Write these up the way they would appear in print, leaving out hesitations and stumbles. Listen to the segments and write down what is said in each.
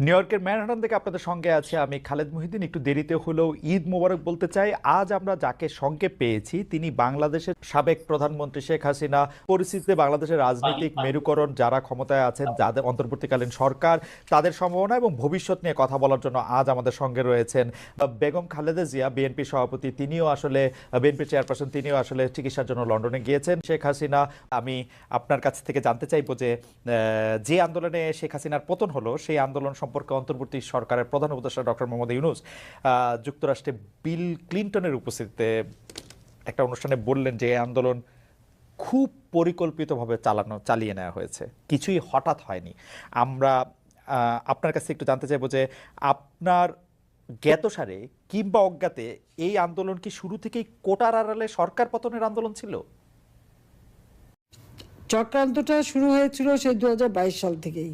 New ইয়র্কের Manhattan থেকে আপনাদের সঙ্গে আছে আমি খালেদ মহিউদ্দিন। একটু দেরিতে হলেও ঈদ মোবারক বলতে চাই। আজ আমরা যাকে সঙ্গে পেয়েছি তিনি বাংলাদেশের সাবেক প্রধানমন্ত্রী শেখ হাসিনা। পরিস্থিতিতে বাংলাদেশের রাজনৈতিক মেরুকরণ, যারা ক্ষমতায় আছেন, যাদের অন্তর্বর্তীকালীন সরকার, তাদের সম্ভাবনা এবং ভবিষ্যৎ নিয়ে কথা বলার জন্য আজ আমাদের সঙ্গে রয়েছেন বেগম খালেদা জিয়া, বিএনপি সভাপতি। তিনিও আসলে বিএনপি চেয়ারপারসন, তিনিও আসলে চিকিৎসার জন্য লন্ডনে গিয়েছেন। শেখ হাসিনা, আমি আপনার কাছ থেকে জানতে চাইবো যে আন্দোলনে শেখ হাসিনার পতন হলো সেই আন্দোলন সম্পর্কে অন্তর্বর্তী সরকারের প্রধান উপদেষ্টা ডক্টর মোহাম্মদ ইউনূস যুক্তরাষ্ট্রে বিল ক্লিন্টনের উপস্থিতিতে একটা অনুষ্ঠানে বললেন যে এই আন্দোলন খুব পরিকল্পিতভাবে চালিয়ে নেওয়া হয়েছে, কিছুই হঠাৎ হয়নি। আমরা আপনার কাছে একটু জানতে চাইবো যে আপনার জ্ঞাতসারে কিংবা অজ্ঞাতে এই আন্দোলন কি শুরু থেকেই কোটার আড়ালে সরকার পতনের আন্দোলন ছিল? চক্রান্তটা শুরু হয়েছিল সেই 2022 সাল থেকেই।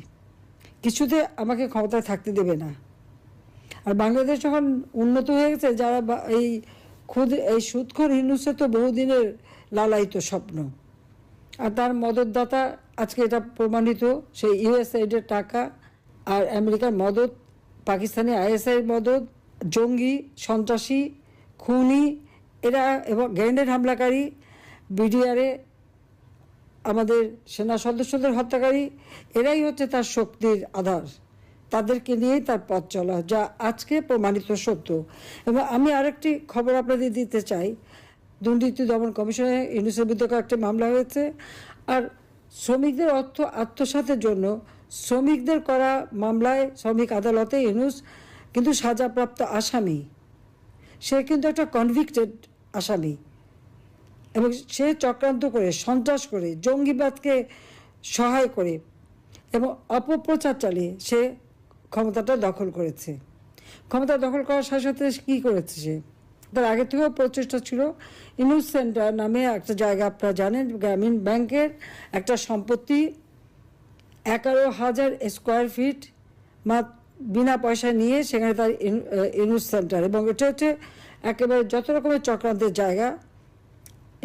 কিছুতে আমাকে ক্ষমতায় থাকতে দেবে না। আর বাংলাদেশ যখন উন্নত হয়ে গেছে, যারা এই সুদখোর ইউনূসের তো বহুদিনের লালায়িত স্বপ্ন, আর তার মদতদাতা আজকে এটা প্রমাণিত। সেই ইউএসএইডের টাকা আর আমেরিকার মদত, পাকিস্তানি আইএসআই মদত, জঙ্গি, সন্ত্রাসী, খুনি এরা এবং গ্রেনেড হামলাকারী, বিডিআরে আমাদের সেনা সদস্যদের হত্যাকারী, এরাই হচ্ছে তার শক্তির আধার। তাদেরকে নিয়েই তার পথ চলা, যা আজকে প্রমাণিত সত্য। এবং আমি আরেকটি খবর আপনাদের দিতে চাই। দুর্নীতি দমন কমিশনে ইউনূসের বিরুদ্ধে একটা মামলা হয়েছে। আর শ্রমিকদের অর্থ আত্মসাতের জন্য শ্রমিকদের করা মামলায় শ্রমিক আদালতে ইউনূস কিন্তু সাজাপ্রাপ্ত আসামি। সে কিন্তু একটা কনভিক্টেড আসামি এবং সে চক্রান্ত করে, সন্ত্রাস করে, জঙ্গিবাদকে সহায় করে এবং অপপ্রচার চালিয়ে সে ক্ষমতাটা দখল করেছে। ক্ষমতা দখল করার সাথে সাথে কী করেছে, সে তার আগে থেকেও প্রচেষ্টা ছিল। ইউনূস সেন্টার নামে একটা জায়গা, আপনারা জানেন, গ্রামীণ ব্যাংকের একটা সম্পত্তি 11,000 স্কোয়ার ফিট বিনা পয়সায় নিয়ে সেখানে তার ইউনূস সেন্টার। এবং এটা হচ্ছে একেবারে যত রকমের চক্রান্তের জায়গা।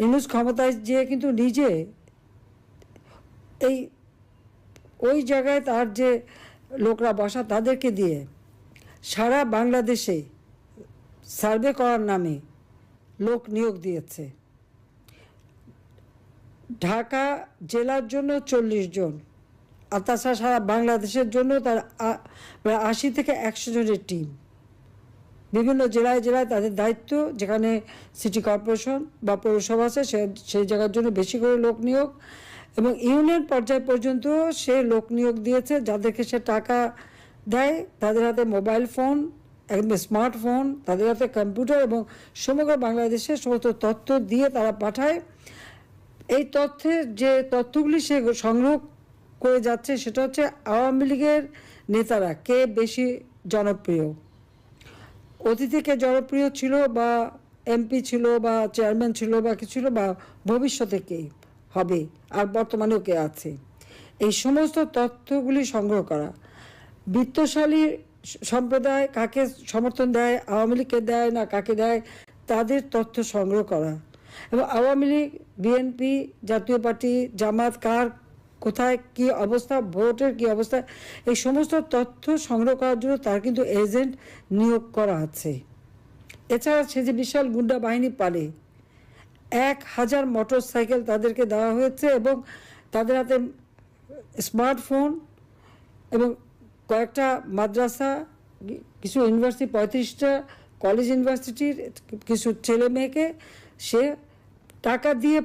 ইউনূস ক্ষমতায় যেয়ে কিন্তু নিজে ওই জায়গায় তার যে লোকরা বসা, তাদেরকে দিয়ে সারা বাংলাদেশে সার্ভে করার নামে লোক নিয়োগ দিয়েছে। ঢাকা জেলার জন্য 40 জন, আর তাছাড়া সারা বাংলাদেশের জন্য তার প্রায় 80 থেকে 100 জনের টিম। বিভিন্ন জেলায় জেলায় তাদের দায়িত্ব, যেখানে সিটি কর্পোরেশন বা পৌরসভা আছে সেই জায়গার জন্য বেশি করে লোক নিয়োগ। এবং ইউনিয়ন পর্যায় পর্যন্ত সে লোক নিয়োগ দিয়েছে, যাদেরকে সে টাকা দেয়। তাদের হাতে মোবাইল ফোন, একদম স্মার্টফোন, তাদের হাতে কম্পিউটার, এবং সমগ্র বাংলাদেশের সমস্ত তথ্য দিয়ে তারা পাঠায়। এই তথ্যের যে তথ্যগুলি সে সংগ্রহ করে যাচ্ছে, সেটা হচ্ছে আওয়ামী লীগের নেতারা কে বেশি জনপ্রিয়, অতীতে কে জনপ্রিয় ছিল, বা এমপি ছিল, বা চেয়ারম্যান ছিল, বা কি ছিল, বা ভবিষ্যতে কে হবে, আর বর্তমানেও কে আছে। এই সমস্ত তথ্যগুলি সংগ্রহ করা, বিত্তশালী সম্প্রদায় কাকে সমর্থন দেয়, আওয়ামী লীগকে দেয় না কাকে দেয়, তাদের তথ্য সংগ্রহ করা। এবং আওয়ামী লীগ, বিএনপি, জাতীয় পার্টি, জামাত কার কোথায় কি অবস্থা, ভোটের কি অবস্থা, এই সমস্ত তথ্য সংগ্রহ করার জন্য তার কিন্তু এজেন্ট নিয়োগ করা আছে। এছাড়া সে যে বিশাল গুন্ডা বাহিনী পালে, 1000 মোটর সাইকেল তাদেরকে দেওয়া হয়েছে, এবং তাদের হাতে স্মার্টফোন, এবং কয়েকটা মাদ্রাসা, কিছু ইউনিভার্সিটি, 35টা কলেজ ইউনিভার্সিটির কিছু ছেলে মেয়েকে সে টাকা দিয়ে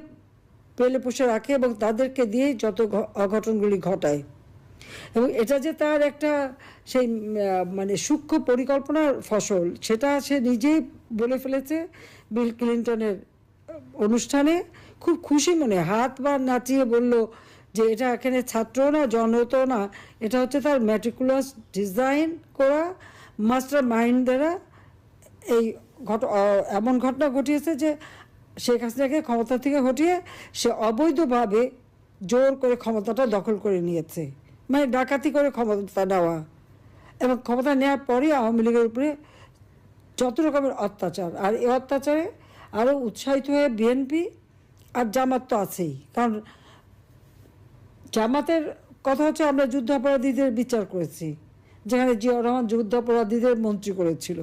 পেলে পুষে রাখে, এবং তাদেরকে দিয়েই যত অঘটনগুলি ঘটায়। এবং এটা যে তার একটা সেই মানে সূক্ষ্ম পরিকল্পনার ফসল, সেটা সে নিজেই বলে ফেলেছে বিল ক্লিন্টনের অনুষ্ঠানে। খুব খুশি মনে হাত বা নাচিয়ে বলল যে এটা এখানে ছাত্র না, জনত না, এটা হচ্ছে তার ম্যাটিকুলাস ডিজাইন করা মাস্টার মাইন্ড দ্বারা এই এমন ঘটনা ঘটিয়েছে যে শেখ হাসিনাকে ক্ষমতা থেকে হটিয়ে সে অবৈধভাবে জোর করে ক্ষমতাটা দখল করে নিয়েছে, মানে ডাকাতি করে ক্ষমতা নেওয়া। এবং ক্ষমতা নেওয়ার পরই আওয়ামী লীগের উপরে যত রকমের অত্যাচার, আর এই অত্যাচারে আরও উৎসাহিত হয়ে বিএনপি আর জামাত তো আছেই। কারণ জামাতের কথা হচ্ছে আমরা যুদ্ধাপরাধীদের বিচার করেছি, যেখানে জিয়াউর রহমান যুদ্ধাপরাধীদের মন্ত্রী করেছিল,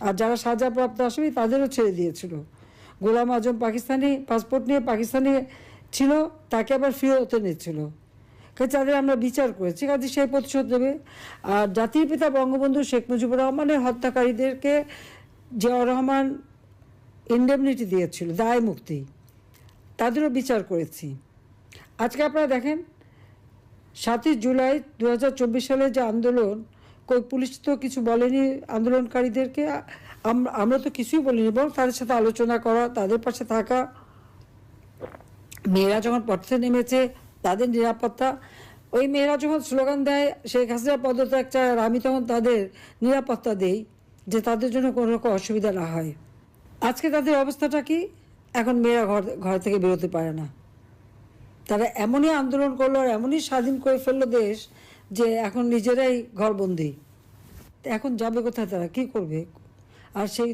আর যারা সাজাপ্রাপ্ত আসামি তাদেরও ছেড়ে দিয়েছিল। গোলাম আজম পাকিস্তানি পাসপোর্ট নিয়ে পাকিস্তানে ছিল, তাকে আবার ফেরত এনেছিল। কাজে তাদের আমরা বিচার করেছি, কাজে সেই প্রতিশোধ দেবে। আর জাতির পিতা বঙ্গবন্ধু শেখ মুজিবুর রহমানের হত্যাকারীদেরকে জিয়াউর রহমান ইন্ডেমনিটি দিয়েছিল, দায় মুক্তি, তাদেরও বিচার করেছি। আজকে আপনারা দেখেন 7ই জুলাই 2024 সালে যে আন্দোলন, কই পুলিশ তো কিছু বলেনি আন্দোলনকারীদেরকে, আমরা তো কিছুই বলিনি, বরং তাদের সাথে আলোচনা করা, তাদের পাশে থাকা। মেয়েরা যখন পথে নেমেছে তাদের নিরাপত্তা, ওই মেয়েরা যখন স্লোগান দেয় শেখ হাসিনা পদত্যাগ চায়, আর আমি তখন তাদের নিরাপত্তা দেই যে তাদের জন্য কোনো রকম অসুবিধা না হয়। আজকে তাদের অবস্থাটা কি? এখন মেয়েরা ঘর থেকে বেরোতে পারে না। তারা এমনই আন্দোলন করলো আর এমনই স্বাধীন করে ফেললো দেশ যে এখন নিজেরাই ঘরবন্দি। এখন যাবে কোথায়, তারা কি করবে? আর সেই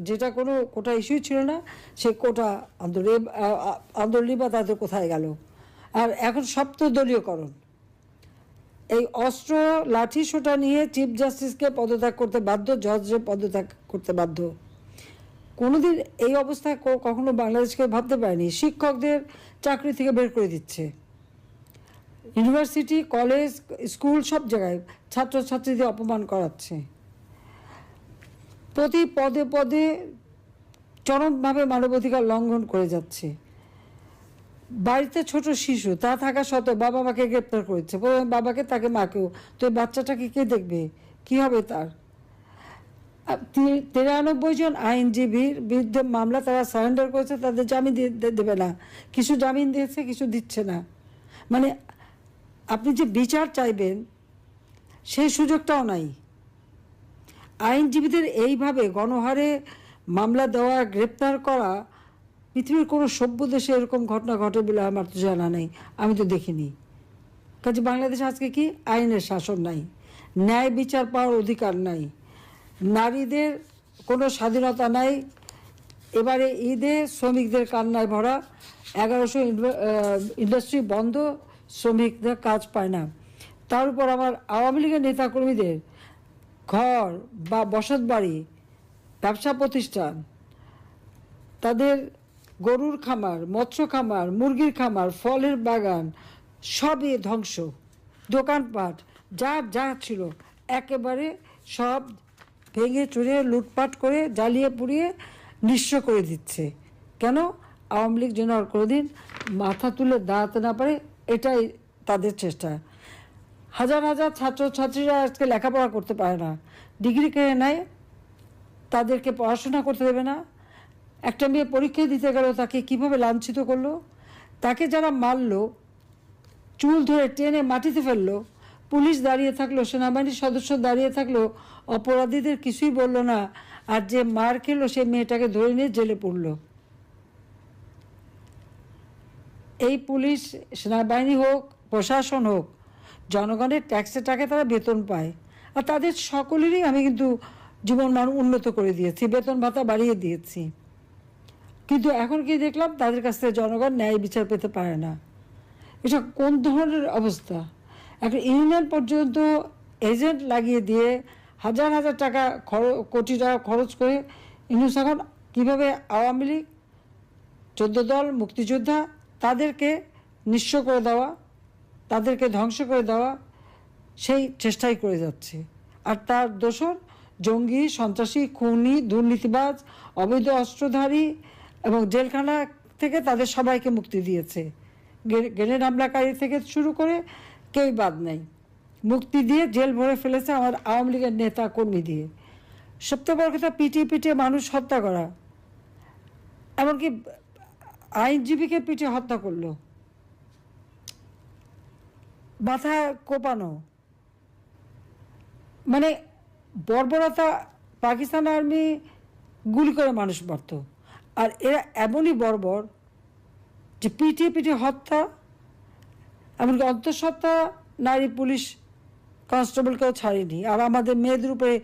যেটা কোনো কোটা ইস্যুই ছিল না, সেই কোটা আন্দোলনই বা তাদের কোথায় গেল? আর এখন সপ্তদলীয়করণ, এই অস্ত্র লাঠি সোটা নিয়ে চিফ জাস্টিসকে পদত্যাগ করতে বাধ্য, জজকে পদত্যাগ করতে বাধ্য। কোনোদিন এই অবস্থায় কখনো বাংলাদেশকে ভাবতে পারেনি। শিক্ষকদের চাকরি থেকে বের করে দিচ্ছে, ইউনিভার্সিটি, কলেজ, স্কুল সব জায়গায় ছাত্রছাত্রীদের অপমান করাচ্ছে, প্রতি পদে পদে চরমভাবে মানবাধিকার লঙ্ঘন করে যাচ্ছে। বাড়িতে ছোট শিশু তা থাকা সত্ত্বেও বাবা মাকে গ্রেপ্তার করেছে, বাবাকে তাকে মাকেও। তো এই বাচ্চাটাকে কে দেখবে? কি হবে তার? 93 জন আইনজীবীর বিরুদ্ধে মামলা তারা সারেন্ডার করেছে, তাদের জামিন দেবে না। কিছু জামিন দিয়েছে, কিছু দিচ্ছে না। মানে আপনি যে বিচার চাইবেন সেই সুযোগটাও নাই। আইনজীবীদের এইভাবে গণহারে মামলা দেওয়া, গ্রেপ্তার করা, পৃথিবীর কোনো সভ্য দেশে এরকম ঘটনা ঘটে বলে আমার তো জানা নেই, আমি তো দেখিনি। কাজে বাংলাদেশে আজকে কি? আইনের শাসন নাই, ন্যায় বিচার পাওয়ার অধিকার নাই, নারীদের কোনো স্বাধীনতা নাই। এবারে ঈদে শ্রমিকদের কান্নায় ভরা, 1100 ইন্ডাস্ট্রি বন্ধ, শ্রমিকদের কাজ পায় না। তার উপর আমার আওয়ামী লীগের নেতাকর্মীদের ঘর বা বসত বাড়ি, ব্যবসা প্রতিষ্ঠান, তাদের গরুর খামার, মৎস্য খামার, মুরগির খামার, ফলের বাগান সবই ধ্বংস। দোকানপাট যা ছিল একেবারে সব ভেঙে চুরে লুটপাট করে জ্বালিয়ে পুড়িয়ে নিঃস্ব করে দিচ্ছে। কেন? আওয়ামী লীগ যেন আর কোনোদিন মাথা তুলে দাঁড়াতে না পারে, এটাই তাদের চেষ্টা। হাজার হাজার ছাত্রছাত্রীরা আজকে লেখাপড়া করতে পারে না, ডিগ্রি কেড়ে নেয়, তাদেরকে পড়াশোনা করতে দেবে না। একটা মেয়ে পরীক্ষা দিতে গেল, তাকে কিভাবে লাঞ্ছিত করলো, তাকে যারা মারলো, চুল ধরে টেনে মাটিতে ফেললো, পুলিশ দাঁড়িয়ে থাকলো, সেনাবাহিনীর সদস্য দাঁড়িয়ে থাকলো, অপরাধীদের কিছুই বলল না, আর যে মার খেলো সে মেয়েটাকে ধরে নিয়ে জেলে পড়লো। এই পুলিশ, সেনাবাহিনী হোক, প্রশাসন হোক, জনগণের ট্যাক্সের টাকায় তারা বেতন পায়, আর তাদের সকলেরই আমি কিন্তু জীবন মান উন্নত করে দিয়েছি, বেতন ভাতা বাড়িয়ে দিয়েছি। কিন্তু এখন কি দেখলাম, তাদের কাছ থেকে জনগণ ন্যায় বিচার পেতে পারে না। এটা কোন ধরনের অবস্থা? এখন ইউনিয়ন পর্যন্ত এজেন্ট লাগিয়ে দিয়ে হাজার হাজার টাকা কোটি টাকা খরচ করে ইউনুস এখন কীভাবে আওয়ামী লীগ, 14 দল, মুক্তিযোদ্ধা, তাদেরকে নিঃস্ব করে দেওয়া, তাদেরকে ধ্বংস করে দেওয়া, সেই চেষ্টাই করে যাচ্ছে। আর তার দোসর জঙ্গি, সন্ত্রাসী, খুনি, দুর্নীতিবাজ, অবৈধ অস্ত্রধারী এবং জেলখানা থেকে তাদের সবাইকে মুক্তি দিয়েছে। গ্রেনেড হামলাকারী থেকে শুরু করে কেউই বাদ নাই, মুক্তি দিয়ে জেল ভরে ফেলেছে আমার আওয়ামী লীগের নেতা কর্মী দিয়ে। সবচেয়ে বড় কথা, পিটিয়ে মানুষ হত্যা করা, এমনকি আইনজীবীকে পিটিয়ে হত্যা করলো, মাথা কোপানো, মানে বর্বরতা। পাকিস্তান আর্মি গুলি করে মানুষ মারত, আর এরা এমনই বর্বর যে পিটিয়ে হত্যা, এমনকি অন্তঃসত্ত্বা নারী পুলিশ কনস্টেবলকেও ছাড়েনি। আর আমাদের মেয়েদের উপরে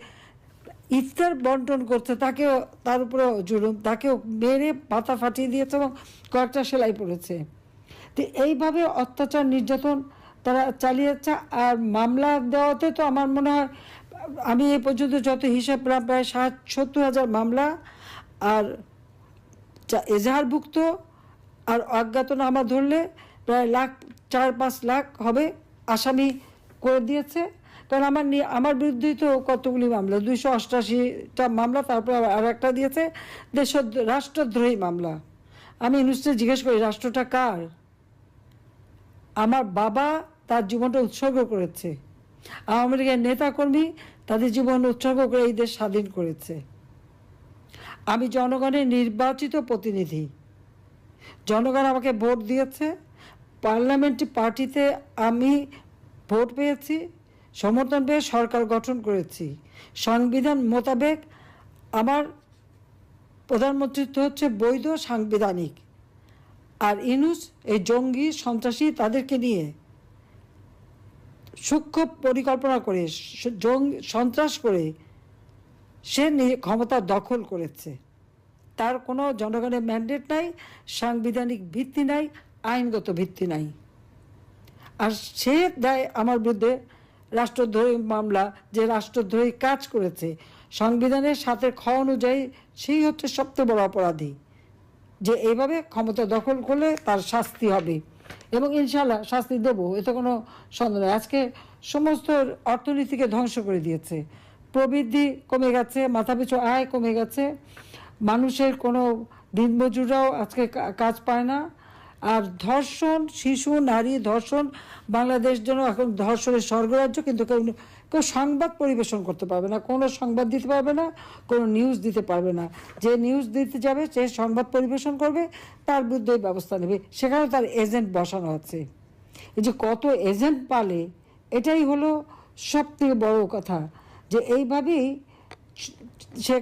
ইফতার বন্টন করছে, তাকেও, তার উপরেও জুলুম, তাকেও মেরে পাতা ফাটিয়ে দিয়েছে এবং কয়েকটা সেলাই পড়েছে। তো এইভাবে অত্যাচার, নির্যাতন তারা চালিয়ে যাচ্ছে। আর মামলা দেওয়াতে তো আমার মনে হয় আমি এই পর্যন্ত যত হিসাব প্রায় 70,000 মামলা আর এজাহারভুক্ত আর অজ্ঞাতনামা ধরলে প্রায় 4-5 লাখ হবে আসামি করে দিয়েছে। কারণ আমার বিরুদ্ধেই তো কতগুলি মামলা, 288টা মামলা, তারপরে আর একটা দিয়েছে রাষ্ট্রদ্রোহী মামলা। আমি ইউনুসকে জিজ্ঞেস করি, রাষ্ট্রটা কার? আমার বাবা তার জীবনটা উৎসর্গ করেছে, আওয়ামী লীগের নেতাকর্মী তাদের জীবন উৎসর্গ করে এই দেশ স্বাধীন করেছে। আমি জনগণের নির্বাচিত প্রতিনিধি, জনগণ আমাকে ভোট দিয়েছে, পার্লামেন্টারি পার্টিতে আমি ভোট পেয়েছি, সমর্থন পেয়ে সরকার গঠন করেছি। সংবিধান মোতাবেক আমার প্রধানমন্ত্রিত্ব হচ্ছে বৈধ সাংবিধানিক। আর ইউনূস এই জঙ্গি সন্ত্রাসী তাদেরকে নিয়ে সূক্ষ্ম পরিকল্পনা করে সন্ত্রাস করে সে ক্ষমতা দখল করেছে। তার কোনো জনগণের ম্যান্ডেট নাই, সাংবিধানিক ভিত্তি নাই, আইনগত ভিত্তি নাই। আর সে দেয় আমার বিরুদ্ধে রাষ্ট্রদ্রোহী মামলা, যে রাষ্ট্রদ্রোহী কাজ করেছে সংবিধানের 7 খ অনুযায়ী, সেই হচ্ছে সবচেয়ে বড় অপরাধী, যে এইভাবে ক্ষমতা দখল করলে তার শাস্তি হবে এবং ইনশাল্লাহ শাস্তি দেবো, এতে কোনো সন্দেহ নেই। আজকে সমস্ত অর্থনীতিকে ধ্বংস করে দিয়েছে, প্রবৃদ্ধি কমে গেছে, মাথাপিছু আয় কমে গেছে, মানুষের কোনো দিনমজুররাও আজকে কাজ পায় না। আর ধর্ষণ, শিশু নারী ধর্ষণ, বাংলাদেশ যেন এখন ধর্ষণের স্বর্গরাজ্য, কিন্তু কেউ সংবাদ পরিবেশন করতে পারবে না, কোনো সংবাদ দিতে পারবে না, কোনো নিউজ দিতে পারবে না। যে নিউজ দিতে যাবে, যে সংবাদ পরিবেশন করবে, তার বিরুদ্ধে ব্যবস্থা নেবে। সেখানে তার এজেন্ট বসানো আছে। এই যে কত এজেন্ট পালে, এটাই হলো সব থেকে বড় কথা, যে এইভাবেই সে